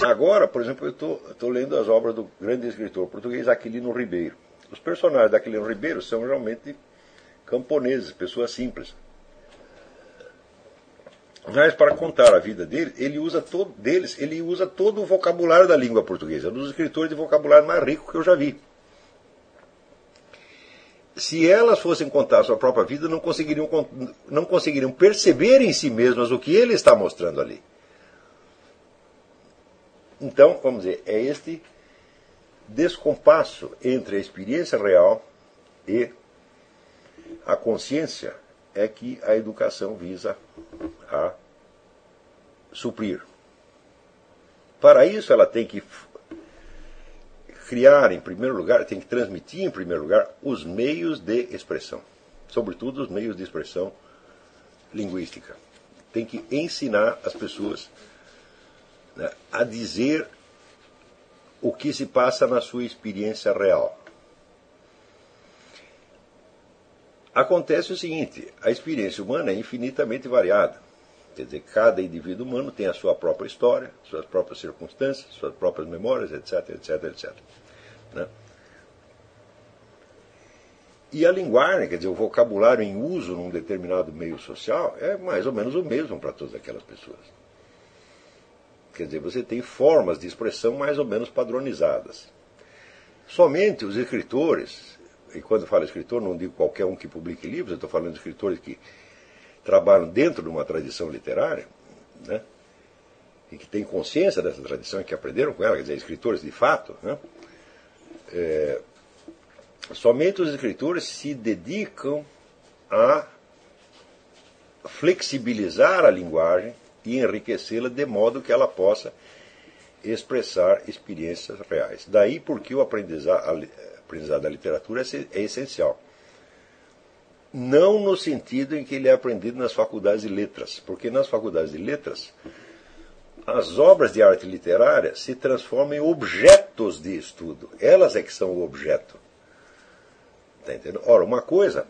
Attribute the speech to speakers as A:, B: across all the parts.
A: Agora, por exemplo, eu estou lendo as obras do grande escritor português Aquilino Ribeiro. Os personagens de Aquilino Ribeiro são realmente camponeses, pessoas simples. Mas para contar a vida dele, ele usa todo o vocabulário da língua portuguesa. É um dos escritores de vocabulário mais rico que eu já vi. Se elas fossem contar a sua própria vida, não conseguiriam perceber em si mesmas o que ele está mostrando ali. Então, vamos dizer, é este descompasso entre a experiência real e a consciência é que a educação visa a suprir. Para isso, ela tem que criar, em primeiro lugar, tem que transmitir, em primeiro lugar, os meios de expressão. Sobretudo, os meios de expressão linguística. Tem que ensinar as pessoas, né, a dizer o que se passa na sua experiência real. Acontece o seguinte, a experiência humana é infinitamente variada. Quer dizer, cada indivíduo humano tem a sua própria história, suas próprias circunstâncias, suas próprias memórias, etc, etc, etc. Né? E a linguagem, quer dizer, o vocabulário em uso num determinado meio social é mais ou menos o mesmo para todas aquelas pessoas. Quer dizer, você tem formas de expressão mais ou menos padronizadas. Somente os escritores, e quando eu falo escritor não digo qualquer um que publique livros, eu estou falando de escritores que trabalham dentro de uma tradição literária, né, e que têm consciência dessa tradição e que aprenderam com ela, quer dizer, escritores de fato, né, somente os escritores se dedicam a flexibilizar a linguagem e enriquecê-la de modo que ela possa expressar experiências reais. Daí porque o aprendizado da literatura é essencial. Não no sentido em que ele é aprendido nas faculdades de letras, porque nas faculdades de letras as obras de arte literária se transformam em objetos de estudo. Elas é que são o objeto. Está entendendo? Ora, uma coisa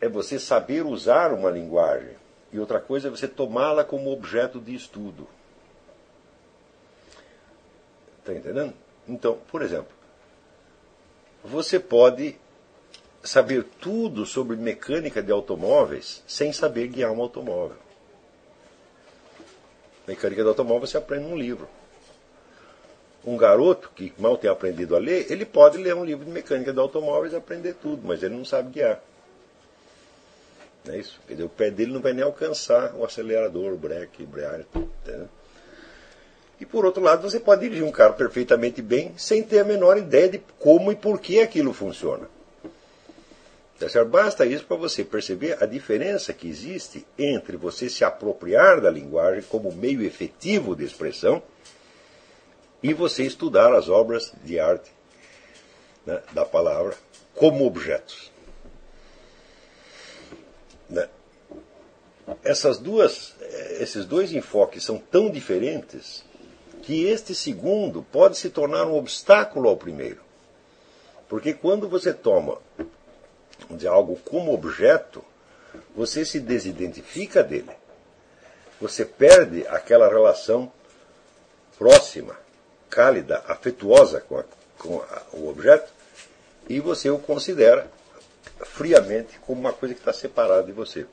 A: é você saber usar uma linguagem e outra coisa é você tomá-la como objeto de estudo. Está entendendo? Então, por exemplo, você pode saber tudo sobre mecânica de automóveis sem saber guiar um automóvel. Mecânica de automóvel você aprende num livro. Um garoto que mal tem aprendido a ler, ele pode ler um livro de mecânica de automóveis e aprender tudo, mas ele não sabe guiar. Não é isso? Quer dizer, o pé dele não vai nem alcançar o acelerador, o breque, embreagem. Entendeu? E por outro lado, você pode dirigir um carro perfeitamente bem sem ter a menor ideia de como e por que aquilo funciona. Tá certo? Basta isso para você perceber a diferença que existe entre você se apropriar da linguagem como meio efetivo de expressão e você estudar as obras de arte, né, da palavra como objetos. Né? Esses dois enfoques são tão diferentes que este segundo pode se tornar um obstáculo ao primeiro. Porque quando você toma de algo como objeto, você se desidentifica dele. Você perde aquela relação próxima, cálida, afetuosa com o objeto e você o considera friamente como uma coisa que está separada de você.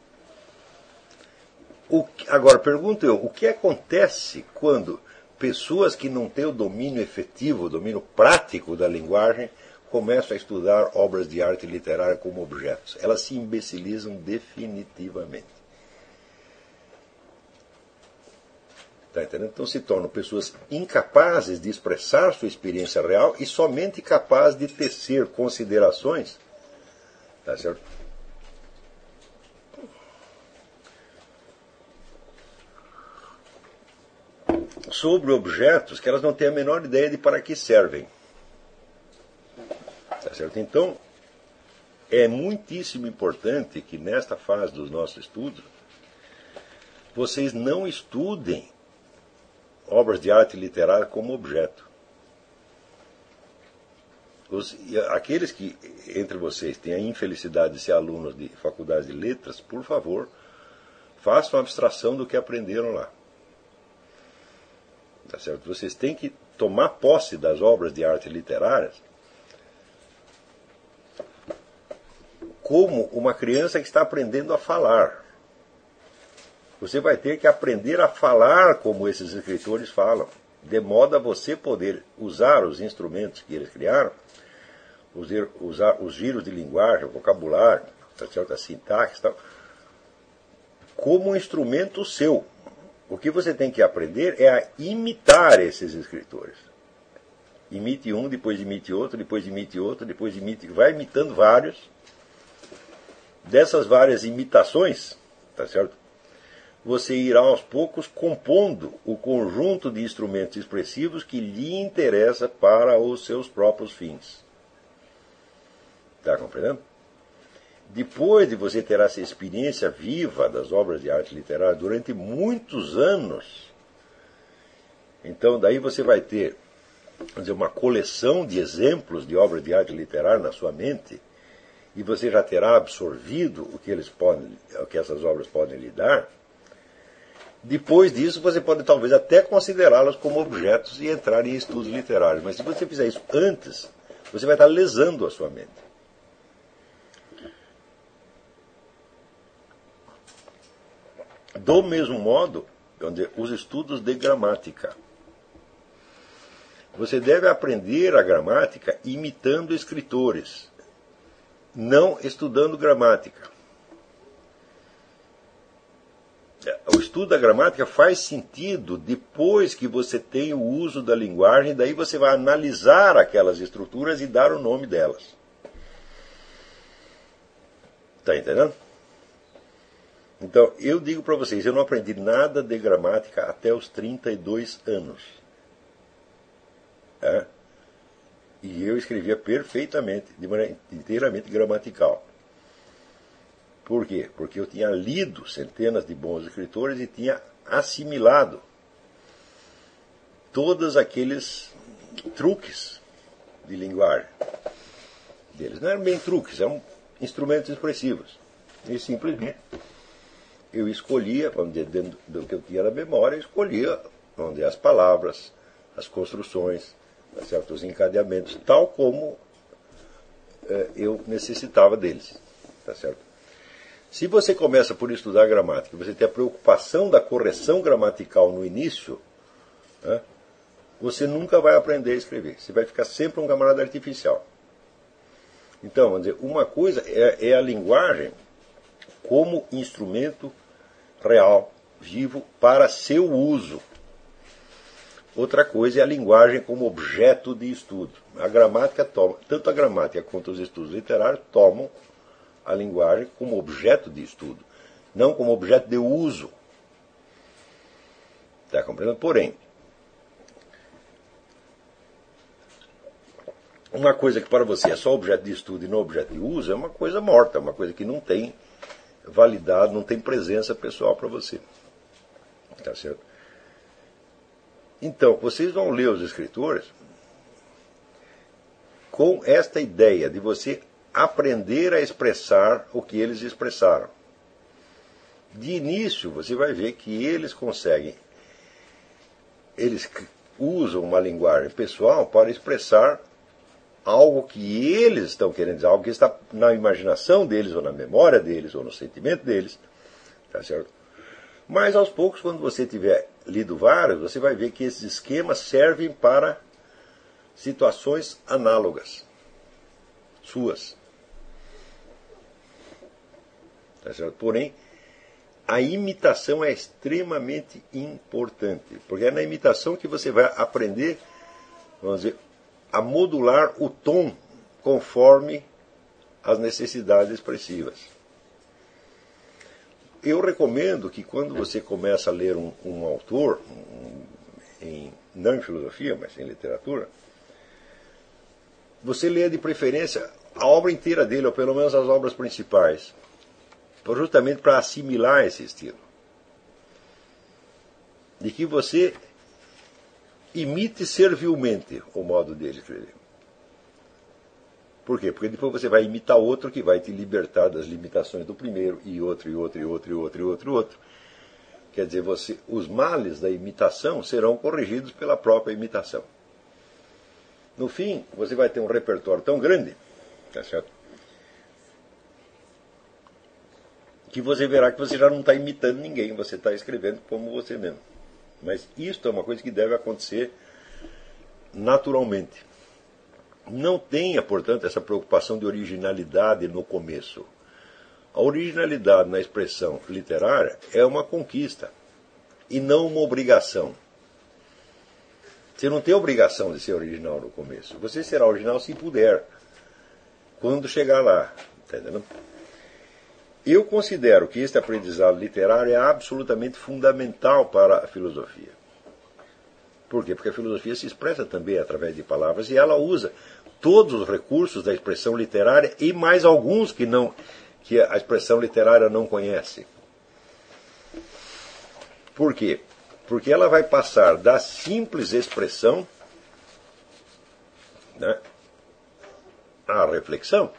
A: Agora, pergunto eu, o que acontece quando pessoas que não têm o domínio efetivo, o domínio prático da linguagem, começam a estudar obras de arte literária como objetos? Elas se imbecilizam definitivamente. Tá entendendo? Então se tornam pessoas incapazes de expressar sua experiência real e somente capazes de tecer considerações, tá certo, sobre objetos que elas não têm a menor ideia de para que servem. Tá certo? Então, é muitíssimo importante que nesta fase dos nossos estudos vocês não estudem obras de arte literária como objeto. Aqueles que entre vocês têm a infelicidade de ser alunos de faculdade de letras, por favor, façam abstração do que aprenderam lá. Tá certo? Vocês têm que tomar posse das obras de arte literárias como uma criança que está aprendendo a falar. Você vai ter que aprender a falar como esses escritores falam, de modo a você poder usar os instrumentos que eles criaram, usar os giros de linguagem, o vocabulário, tá certo? A sintaxe, tal, como um instrumento seu. O que você tem que aprender é a imitar esses escritores. Imite um, depois imite outro, depois imite outro, depois imite, vai imitando vários. Dessas várias imitações, tá certo? Você irá aos poucos compondo o conjunto de instrumentos expressivos que lhe interessa para os seus próprios fins. Está compreendendo? Depois de você ter essa experiência viva das obras de arte literária durante muitos anos, então daí você vai ter, vamos dizer, uma coleção de exemplos de obras de arte literária na sua mente, e você já terá absorvido o que essas obras podem lhe dar. Depois disso, você pode talvez até considerá-las como objetos e entrar em estudos literários. Mas se você fizer isso antes, você vai estar lesando a sua mente. Do mesmo modo, os estudos de gramática. Você deve aprender a gramática imitando escritores, não estudando gramática. O estudo da gramática faz sentido depois que você tem o uso da linguagem, daí você vai analisar aquelas estruturas e dar o nome delas. Está entendendo? Então, eu digo para vocês, eu não aprendi nada de gramática até os 32 anos. E eu escrevia perfeitamente, de maneira inteiramente gramatical. Por quê? Porque eu tinha lido centenas de bons escritores e tinha assimilado todos aqueles truques de linguagem deles. Não eram bem truques, eram instrumentos expressivos. E simplesmente eu escolhia, vamos dizer, dentro do que eu tinha na memória, eu escolhia, vamos dizer, as palavras, as construções, certos encadeamentos, tal como eu necessitava deles. Tá certo? Se você começa por estudar gramática, você tem a preocupação da correção gramatical no início, você nunca vai aprender a escrever. Você vai ficar sempre um camarada artificial. Então, vamos dizer, uma coisa é a linguagem como instrumento real, vivo, para seu uso. Outra coisa é a linguagem como objeto de estudo. A gramática toma, tanto a gramática quanto os estudos literários tomam a linguagem como objeto de estudo, não como objeto de uso. Está compreendendo? Porém, uma coisa que para você é só objeto de estudo e não objeto de uso é uma coisa morta, é uma coisa que não tem validade, não tem presença pessoal para você. Tá certo? Então, vocês vão ler os escritores com esta ideia de você aprender a expressar o que eles expressaram. De início, você vai ver que eles conseguem, eles usam uma linguagem pessoal para expressar algo que eles estão querendo dizer, algo que está na imaginação deles, ou na memória deles, ou no sentimento deles. Tá certo? Mas aos poucos, quando você tiver lido vários, você vai ver que esses esquemas servem para situações análogas, suas. Tá certo? Porém, a imitação é extremamente importante, porque é na imitação que você vai aprender, vamos dizer, a modular o tom conforme as necessidades expressivas. Eu recomendo que quando você começa a ler um autor, não em filosofia, mas em literatura, você leia de preferência a obra inteira dele, ou pelo menos as obras principais, justamente para assimilar esse estilo. De que você imite servilmente o modo dele escrever. Por quê? Porque depois você vai imitar outro que vai te libertar das limitações do primeiro, e outro, e outro, e outro, e outro, e outro, e outro. Quer dizer, os males da imitação serão corrigidos pela própria imitação. No fim, você vai ter um repertório tão grande, tá certo? Que você verá que você já não está imitando ninguém, você está escrevendo como você mesmo. Mas isto é uma coisa que deve acontecer naturalmente. Não tenha, portanto, essa preocupação de originalidade no começo. A originalidade na expressão literária é uma conquista e não uma obrigação. Você não tem obrigação de ser original no começo. Você será original se puder, quando chegar lá. Tá entendendo? Eu considero que este aprendizado literário é absolutamente fundamental para a filosofia. Por quê? Porque a filosofia se expressa também através de palavras e ela usa todos os recursos da expressão literária e mais alguns que a expressão literária não conhece. Por quê? Porque ela vai passar da simples expressão, né, à reflexão.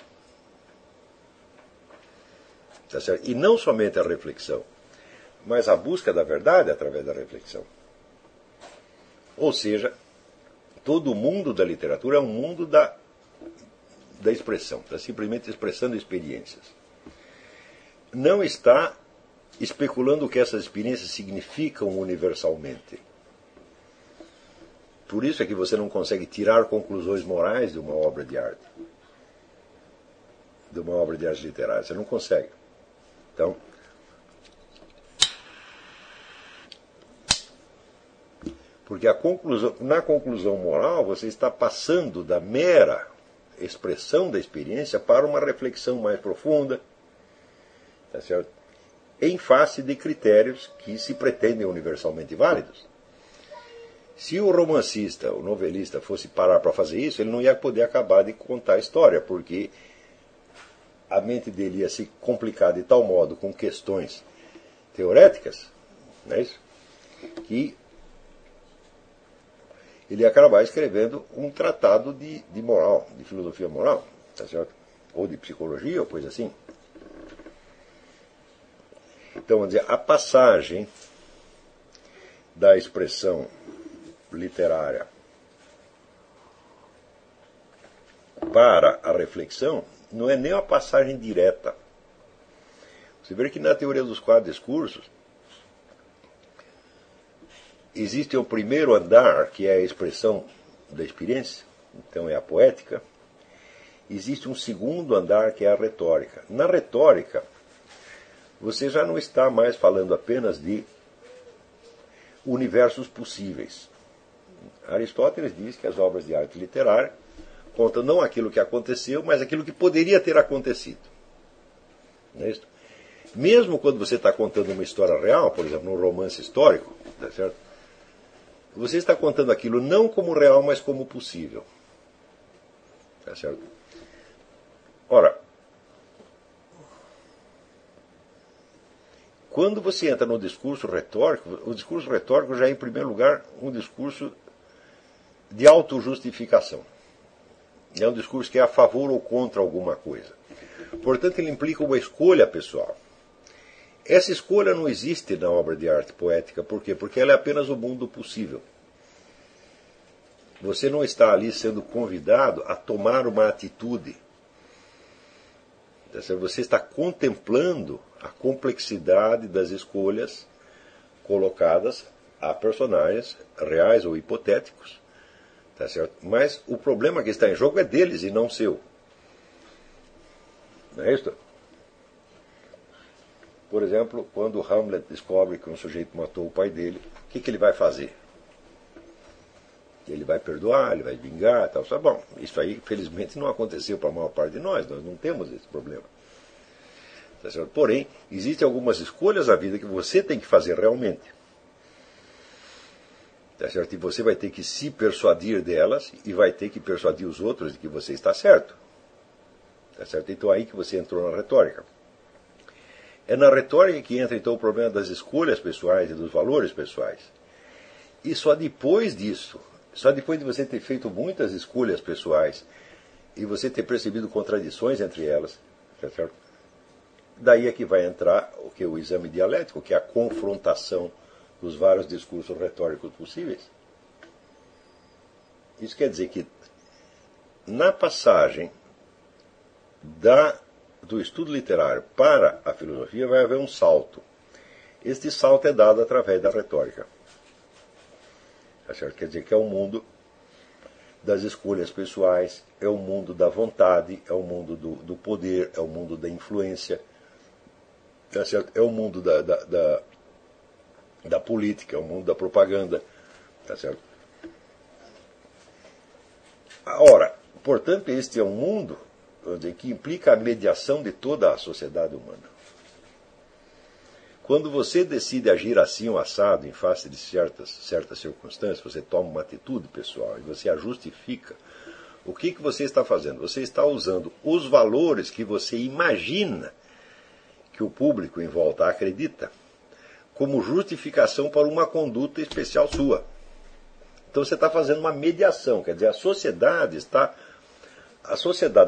A: Tá certo? E não somente a reflexão, mas a busca da verdade através da reflexão. Ou seja, todo o mundo da literatura é um mundo da expressão, está simplesmente expressando experiências. Não está especulando o que essas experiências significam universalmente. Por isso é que você não consegue tirar conclusões morais de uma obra de arte. De uma obra de arte literária. Você não consegue. Então, porque na conclusão moral você está passando da mera expressão da experiência para uma reflexão mais profunda, tá certo? Em face de critérios que se pretendem universalmente válidos. Se o romancista, o novelista, fosse parar para fazer isso, ele não ia poder acabar de contar a história, porque a mente dele ia se complicar de tal modo com questões teoréticas, não é isso? Que ele ia acabar escrevendo um tratado de moral, de filosofia moral, tá certo? Ou de psicologia, ou coisa assim. Então, vamos dizer, a passagem da expressão literária para a reflexão não é nem uma passagem direta. Você vê que na teoria dos quatro discursos existe o primeiro andar, que é a expressão da experiência, então é a poética. Existe um segundo andar, que é a retórica. Na retórica, você já não está mais falando apenas de universos possíveis. Aristóteles diz que as obras de arte literária contam não aquilo que aconteceu, mas aquilo que poderia ter acontecido. Não é isso? Mesmo quando você está contando uma história real, por exemplo, num romance histórico, tá certo? Você está contando aquilo não como real, mas como possível. Tá certo? Ora, quando você entra no discurso retórico, o discurso retórico já é, em primeiro lugar, um discurso de autojustificação. É um discurso que é a favor ou contra alguma coisa. Portanto, ele implica uma escolha pessoal. Essa escolha não existe na obra de arte poética. Por quê? Porque ela é apenas o mundo possível. Você não está ali sendo convidado a tomar uma atitude. Você está contemplando a complexidade das escolhas colocadas a personagens reais ou hipotéticos. Tá certo? Mas o problema que está em jogo é deles e não seu. Não é isso? Por exemplo, quando Hamlet descobre que um sujeito matou o pai dele, o que ele vai fazer? Ele vai perdoar, ele vai vingar, tal. Bom, isso aí, felizmente, não aconteceu para a maior parte de nós não temos esse problema. Tá certo? Porém, existem algumas escolhas na vida que você tem que fazer realmente. Tá certo? E você vai ter que se persuadir delas e vai ter que persuadir os outros de que você está certo. Tá certo? Então aí que você entrou na retórica. É na retórica que entra então o problema das escolhas pessoais e dos valores pessoais. E só depois disso, só depois de você ter feito muitas escolhas pessoais e você ter percebido contradições entre elas, tá certo? daí é que vai entrar o que é o exame dialético, que é a confrontação dos vários discursos retóricos possíveis. Isso quer dizer que na passagem do estudo literário para a filosofia vai haver um salto. Este salto é dado através da retórica. Tá certo? Quer dizer que é o mundo das escolhas pessoais, é o mundo da vontade, é o mundo do poder, é o mundo da influência, tá certo? É o mundo da política, é o mundo da propaganda. Tá certo? Ora, portanto, este é um mundo que implica a mediação de toda a sociedade humana. Quando você decide agir assim ou assado em face de certas circunstâncias, você toma uma atitude pessoal e você a justifica, o que você está fazendo? Você está usando os valores que você imagina que o público em volta acredita como justificação para uma conduta especial sua. Então você está fazendo uma mediação, quer dizer, a sociedade,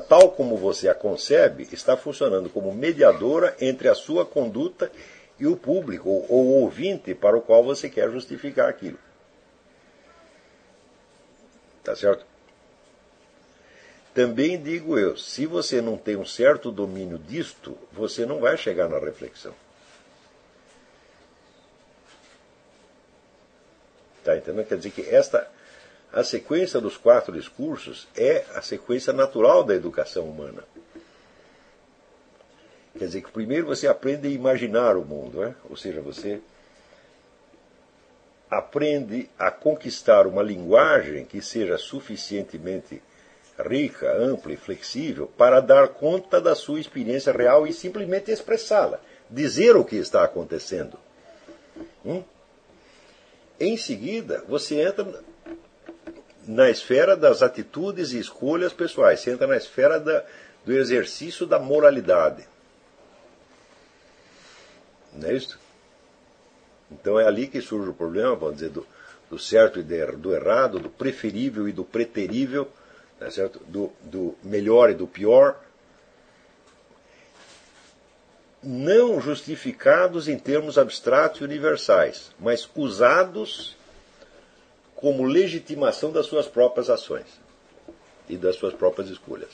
A: tal como você a concebe, está funcionando como mediadora entre a sua conduta e o público, ou o ouvinte para o qual você quer justificar aquilo. Tá certo? Também digo eu, se você não tem um certo domínio disto, você não vai chegar na reflexão. Tá entendendo? Quer dizer que a sequência dos 4 discursos é a sequência natural da educação humana. Quer dizer que primeiro você aprende a imaginar o mundo, né? Ou seja, você aprende a conquistar uma linguagem que seja suficientemente rica, ampla e flexível para dar conta da sua experiência real e simplesmente expressá-la, dizer o que está acontecendo. Em seguida, você entra na esfera das atitudes e escolhas pessoais, você entra na esfera do exercício da moralidade. Não é isso? Então é ali que surge o problema, vamos dizer, do certo e do errado, do preferível e do preterível, não é certo? Do melhor e do pior, não justificados em termos abstratos e universais, mas usados como legitimação das suas próprias ações e das suas próprias escolhas.